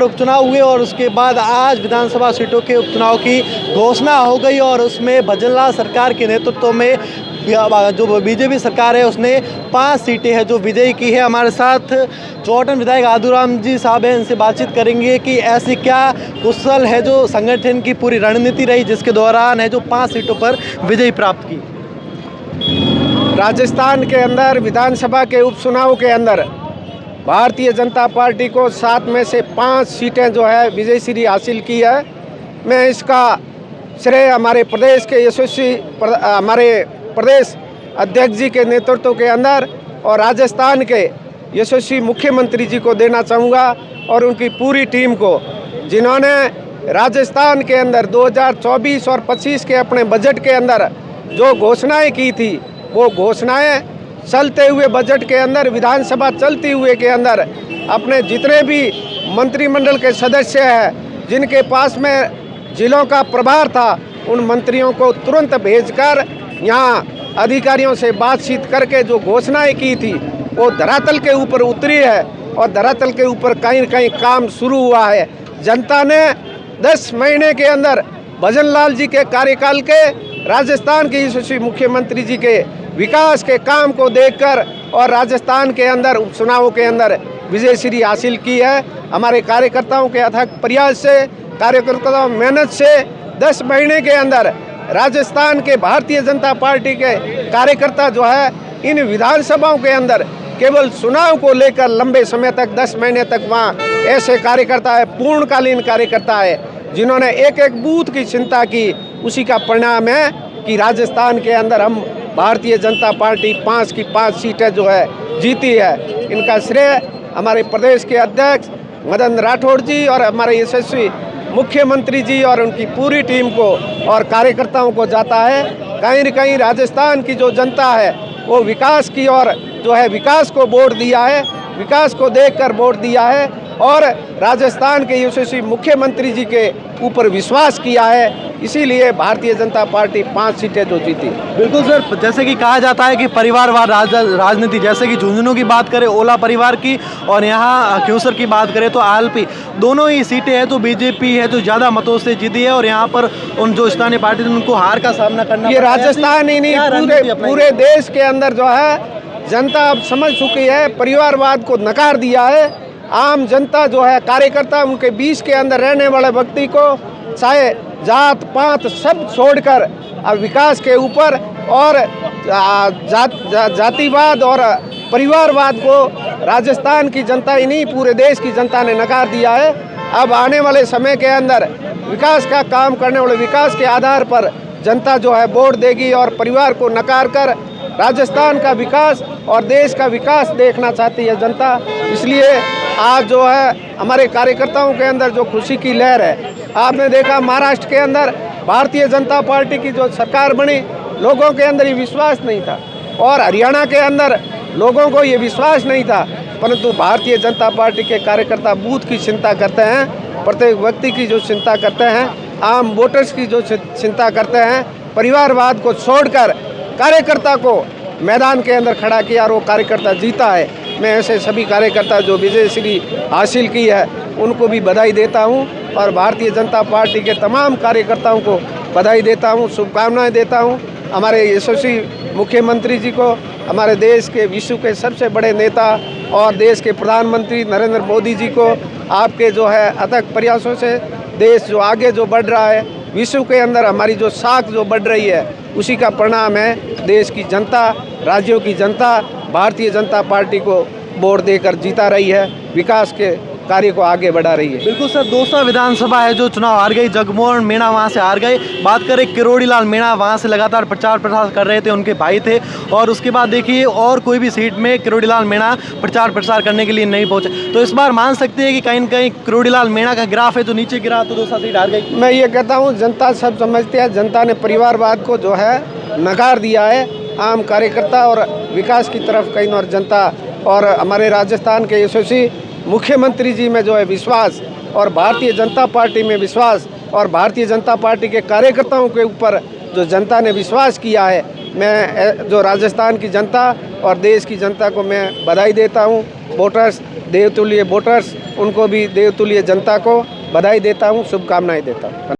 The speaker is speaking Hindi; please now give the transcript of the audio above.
उपचुनाव हुए और उसके बाद आज विधानसभा सीटों के उपचुनाव की घोषणा हो गई और उसमें भजनलाल सरकार के नेतृत्व में जो बीजेपी सरकार है उसने 5 सीटें हैं जो विजयी की है। हमारे साथ चौटन विधायक आदूराम जी साहब हैं, इनसे बातचीत करेंगे कि ऐसी क्या कुशल है जो संगठन की पूरी रणनीति रही जिसके दौरान है जो 5 सीटों पर विजयी प्राप्त की। राजस्थान के अंदर विधानसभा के उपचुनाव के अंदर भारतीय जनता पार्टी को 7 में से 5 सीटें जो है विजय श्री हासिल की है। मैं इसका श्रेय हमारे प्रदेश के यशस्वी हमारे प्रदेश अध्यक्ष जी के नेतृत्व के अंदर और राजस्थान के यशस्वी मुख्यमंत्री जी को देना चाहूँगा और उनकी पूरी टीम को, जिन्होंने राजस्थान के अंदर 2024 और 25 के अपने बजट के अंदर जो घोषणाएं की थी, वो घोषणाएं चलते हुए बजट के अंदर, विधानसभा चलती हुए के अंदर अपने जितने भी मंत्रिमंडल के सदस्य हैं जिनके पास में जिलों का प्रभार था, उन मंत्रियों को तुरंत भेजकर यहाँ अधिकारियों से बातचीत करके जो घोषणाएं की थी वो धरातल के ऊपर उतरी है और धरातल के ऊपर कहीं न कहीं काम शुरू हुआ है। जनता ने 10 महीने के अंदर भजनलाल जी के कार्यकाल के राजस्थान के यशस्वी मुख्यमंत्री जी के विकास के काम को देखकर और राजस्थान के अंदर उपचुनावों के अंदर विजय श्री हासिल की है। हमारे कार्यकर्ताओं के अथक प्रयास से, कार्यकर्ताओं मेहनत से 10 महीने के अंदर राजस्थान के भारतीय जनता पार्टी के कार्यकर्ता जो है इन विधानसभाओं के अंदर केवल चुनाव को लेकर लंबे समय तक 10 महीने तक वहाँ ऐसे कार्यकर्ता है, पूर्णकालीन कार्यकर्ता है जिन्होंने एक एक बूथ की चिंता की। उसी का परिणाम है कि राजस्थान के अंदर हम भारतीय जनता पार्टी 5 की 5 सीटें जो है जीती है। इनका श्रेय हमारे प्रदेश के अध्यक्ष मदन राठौड़ जी और हमारे यशस्वी मुख्यमंत्री जी और उनकी पूरी टीम को और कार्यकर्ताओं को जाता है। कहीं न कहीं राजस्थान की जो जनता है वो विकास की और जो है विकास को वोट दिया है, विकास को देखकर वोट दिया है और राजस्थान के यशस्वी मुख्यमंत्री जी के ऊपर विश्वास किया है। इसीलिए भारतीय जनता पार्टी 5 सीटें जो जीती। बिल्कुल सर, जैसे कि कहा जाता है कि परिवारवाद राजनीति, जैसे कि झुंझुनू की बात करें ओला परिवार की और यहाँ क्यूसर की बात करें तो आलपी, दोनों ही सीटें हैं तो बीजेपी है जो ज़्यादा मतों से जीती है और यहाँ पर उन जो स्थानीय पार्टी उनको हार का सामना करना ये राजस्थान ही नहीं पूरे देश के अंदर जो है जनता अब समझ चुकी है, परिवारवाद को नकार दिया है। आम जनता जो है कार्यकर्ता उनके बीच के अंदर रहने वाले व्यक्ति को चाहे जात पात सब छोड़कर अब विकास के ऊपर और जातिवाद और परिवारवाद को राजस्थान की जनता ही नहीं पूरे देश की जनता ने नकार दिया है। अब आने वाले समय के अंदर विकास का काम करने वाले विकास के आधार पर जनता जो है वोट देगी और परिवार को नकार कर राजस्थान का विकास और देश का विकास देखना चाहती है जनता। इसलिए आज जो है हमारे कार्यकर्ताओं के अंदर जो खुशी की लहर है, आपने देखा महाराष्ट्र के अंदर भारतीय जनता पार्टी की जो सरकार बनी, लोगों के अंदर ये विश्वास नहीं था और हरियाणा के अंदर लोगों को ये विश्वास नहीं था, परंतु भारतीय जनता पार्टी के कार्यकर्ता बूथ की चिंता करते हैं, प्रत्येक व्यक्ति की जो चिंता करते हैं, आम वोटर्स की जो चिंता करते हैं, परिवारवाद को छोड़कर कार्यकर्ता को मैदान के अंदर खड़ा किया और वो कार्यकर्ता जीता है। मैं ऐसे सभी कार्यकर्ता जो विजय श्री हासिल की है उनको भी बधाई देता हूं और भारतीय जनता पार्टी के तमाम कार्यकर्ताओं को बधाई देता हूं, शुभकामनाएं देता हूं। हमारे यशस्वी मुख्यमंत्री जी को, हमारे देश के विश्व के सबसे बड़े नेता और देश के प्रधानमंत्री नरेंद्र मोदी जी को, आपके जो है अथक प्रयासों से देश जो आगे जो बढ़ रहा है, विश्व के अंदर हमारी जो साख जो बढ़ रही है, उसी का परिणाम है देश की जनता, राज्यों की जनता भारतीय जनता पार्टी को वोट देकर जीता रही है, विकास के कार्य को आगे बढ़ा रही है। बिल्कुल सर, दोसा विधानसभा है जो चुनाव हार गई, जगमोहन मीणा वहाँ से हार गए। बात करें किरोड़ी लाल मीणा, वहाँ से लगातार प्रचार प्रसार कर रहे थे, उनके भाई थे और उसके बाद देखिए और कोई भी सीट में किरोड़ी लाल मीणा प्रचार प्रसार करने के लिए नहीं पहुँचे। तो इस बार मान सकते हैं कि कहीं न कहीं किरोड़ी लाल मीणा का ग्राफ है जो नीचे गिरा तो दोसा सीट हार गई। मैं ये कहता हूँ जनता सब समझती है, जनता ने परिवारवाद को जो है नकार दिया है। आम कार्यकर्ता और विकास की तरफ कहीं और जनता और हमारे राजस्थान के यशस्वी मुख्यमंत्री जी में जो है विश्वास और भारतीय जनता पार्टी में विश्वास और भारतीय जनता पार्टी के कार्यकर्ताओं के ऊपर जो जनता ने विश्वास किया है, मैं जो राजस्थान की जनता और देश की जनता को मैं बधाई देता हूँ। वोटर्स, देवतुल्य वोटर्स, उनको भी देवतुल्य जनता को बधाई देता हूँ, शुभकामनाएं देता हूँ।